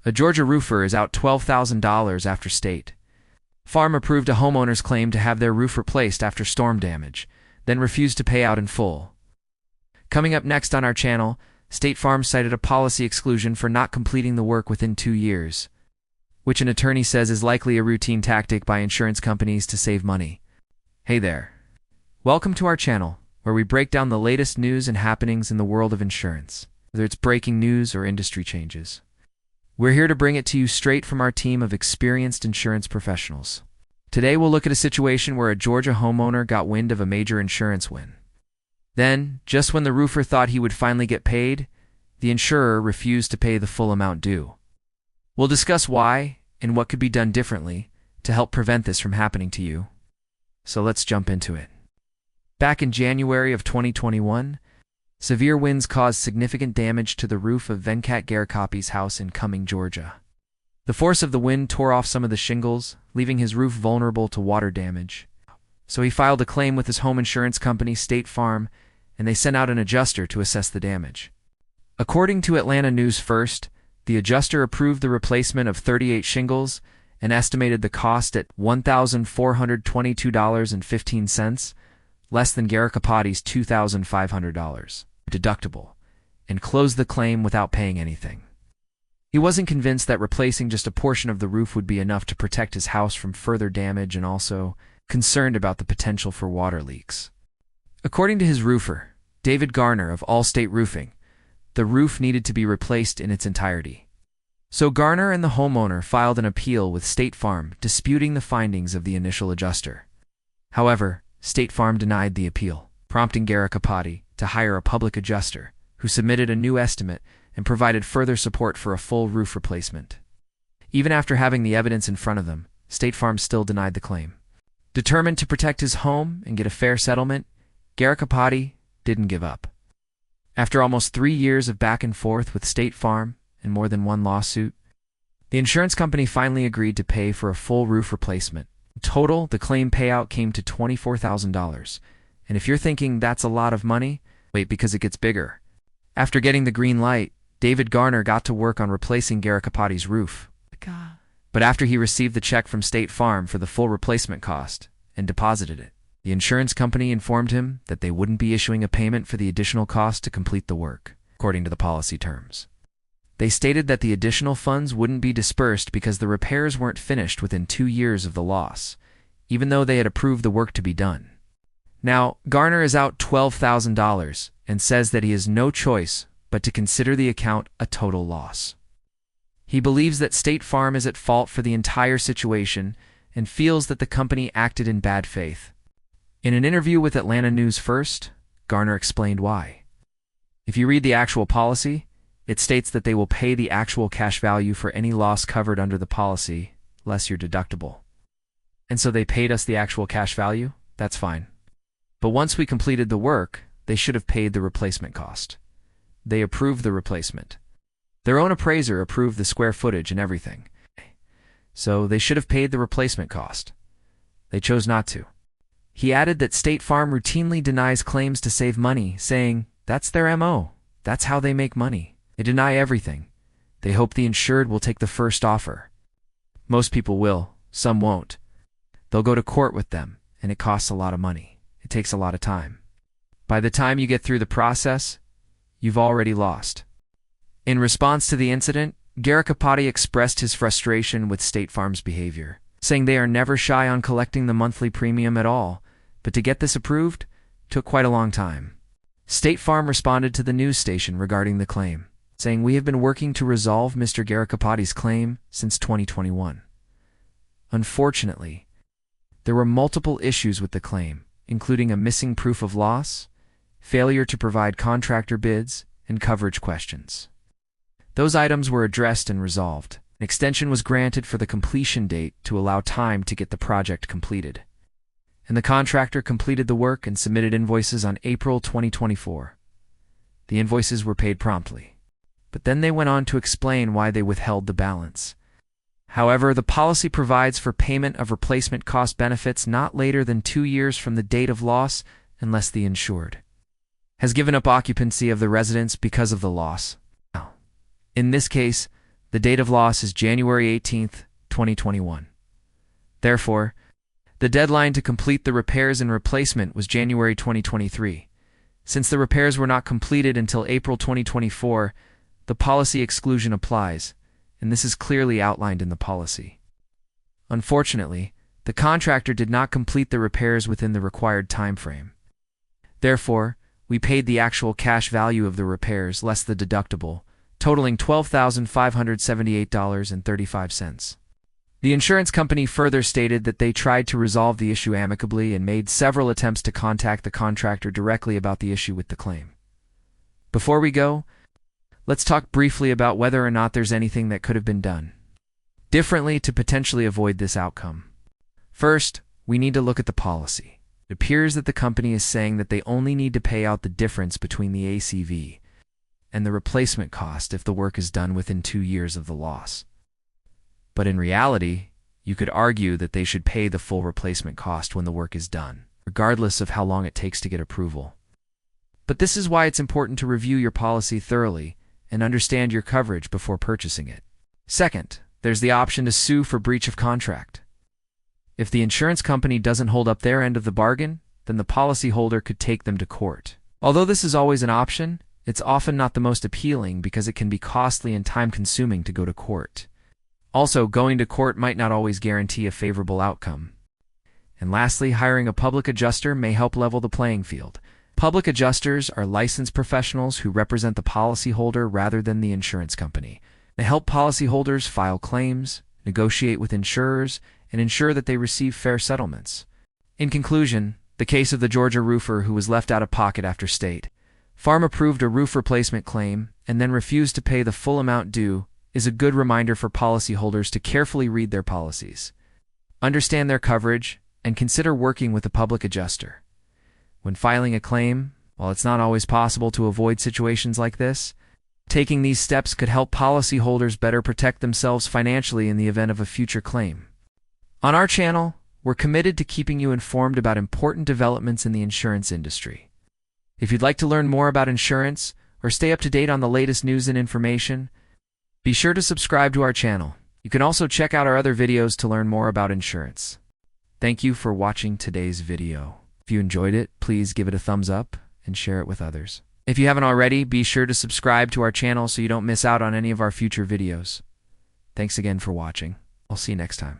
A Georgia roofer is out $12,000 after State Farm approved a homeowner's claim to have their roof replaced after storm damage, then refused to pay out in full. Coming up next on our channel, State Farm cited a policy exclusion for not completing the work within 2 years, which an attorney says is likely a routine tactic by insurance companies to save money. Hey there. Welcome to our channel, where we break down the latest news and happenings in the world of insurance, whether it's breaking news or industry changes. We're here to bring it to you straight from our team of experienced insurance professionals. Today we'll look at a situation where a Georgia homeowner got wind of a major insurance win. Then, just when the roofer thought he would finally get paid, the insurer refused to pay the full amount due. We'll discuss why and what could be done differently to help prevent this from happening to you. So let's jump into it. Back in January of 2021, severe winds caused significant damage to the roof of Venkat Garikapi's house in Cumming, Georgia. The force of the wind tore off some of the shingles, leaving his roof vulnerable to water damage. So he filed a claim with his home insurance company, State Farm, and they sent out an adjuster to assess the damage. According to Atlanta News First, the adjuster approved the replacement of 38 shingles and estimated the cost at $1,422.15, less than Garikapati's $2,500 deductible, and closed the claim without paying anything. He wasn't convinced that replacing just a portion of the roof would be enough to protect his house from further damage, and also concerned about the potential for water leaks. According to his roofer, David Garner of Allstate Roofing, the roof needed to be replaced in its entirety. So Garner and the homeowner filed an appeal with State Farm, disputing the findings of the initial adjuster. However, State Farm denied the appeal, prompting Garikapati to hire a public adjuster, who submitted a new estimate and provided further support for a full roof replacement. Even after having the evidence in front of them, State Farm still denied the claim. Determined to protect his home and get a fair settlement, Garikapati didn't give up. After almost 3 years of back and forth with State Farm and more than one lawsuit, the insurance company finally agreed to pay for a full roof replacement. In total, the claim payout came to $24,000. And if you're thinking that's a lot of money, wait, because it gets bigger. After getting the green light, David Garner got to work on replacing Garikapati's roof. But after he received the check from State Farm for the full replacement cost and deposited it, the insurance company informed him that they wouldn't be issuing a payment for the additional cost to complete the work, according to the policy terms. They stated that the additional funds wouldn't be dispersed because the repairs weren't finished within 2 years of the loss, even though they had approved the work to be done. Now, Garner is out $12,000 and says that he has no choice but to consider the account a total loss. He believes that State Farm is at fault for the entire situation and feels that the company acted in bad faith. In an interview with Atlanta News First, Garner explained why. If you read the actual policy, it states that they will pay the actual cash value for any loss covered under the policy, less your deductible. And so they paid us the actual cash value? That's fine. But once we completed the work, they should have paid the replacement cost. They approved the replacement. Their own appraiser approved the square footage and everything. So they should have paid the replacement cost. They chose not to. He added that State Farm routinely denies claims to save money, saying, that's their MO. That's how they make money. They deny everything. They hope the insured will take the first offer. Most people will, some won't. They'll go to court with them, and it costs a lot of money. It takes a lot of time. By the time you get through the process, you've already lost. In response to the incident, Garikapati expressed his frustration with State Farm's behavior, saying they are never shy on collecting the monthly premium at all, but to get this approved took quite a long time. State Farm responded to the news station regarding the claim, saying, we have been working to resolve Mr. Garikapati's claim since 2021. Unfortunately, there were multiple issues with the claim, including a missing proof of loss, failure to provide contractor bids, and coverage questions. Those items were addressed and resolved. An extension was granted for the completion date to allow time to get the project completed. And the contractor completed the work and submitted invoices on April 2024. The invoices were paid promptly. But then they went on to explain why they withheld the balance. However, the policy provides for payment of replacement cost benefits not later than 2 years from the date of loss unless the insured has given up occupancy of the residence because of the loss. In this case, The date of loss is January 18th, 2021. Therefore, the deadline to complete the repairs and replacement was January 2023. Since the repairs were not completed until April 2024, the policy exclusion applies, and this is clearly outlined in the policy. Unfortunately, the contractor did not complete the repairs within the required time frame. Therefore, we paid the actual cash value of the repairs less the deductible, totaling $12,578.35. The insurance company further stated that they tried to resolve the issue amicably and made several attempts to contact the contractor directly about the issue with the claim. Before we go, let's talk briefly about whether or not there's anything that could have been done differently to potentially avoid this outcome. First, we need to look at the policy. It appears that the company is saying that they only need to pay out the difference between the ACV and the replacement cost if the work is done within 2 years of the loss. But in reality, you could argue that they should pay the full replacement cost when the work is done, regardless of how long it takes to get approval. But this is why it's important to review your policy thoroughly and understand your coverage before purchasing it. Second, there's the option to sue for breach of contract. If the insurance company doesn't hold up their end of the bargain, then the policyholder could take them to court. Although this is always an option, it's often not the most appealing because it can be costly and time-consuming to go to court. Also, going to court might not always guarantee a favorable outcome. And lastly, hiring a public adjuster may help level the playing field. Public adjusters are licensed professionals who represent the policyholder rather than the insurance company. They help policyholders file claims, negotiate with insurers, and ensure that they receive fair settlements. In conclusion, the case of the Georgia roofer who was left out of pocket after State Farm approved a roof replacement claim and then refused to pay the full amount due is a good reminder for policyholders to carefully read their policies, understand their coverage, and consider working with a public adjuster. When filing a claim, while it's not always possible to avoid situations like this, taking these steps could help policyholders better protect themselves financially in the event of a future claim. On our channel, we're committed to keeping you informed about important developments in the insurance industry. If you'd like to learn more about insurance or stay up to date on the latest news and information, be sure to subscribe to our channel. You can also check out our other videos to learn more about insurance. Thank you for watching today's video. If you enjoyed it, please give it a thumbs up and share it with others. If you haven't already, be sure to subscribe to our channel so you don't miss out on any of our future videos. Thanks again for watching. I'll see you next time.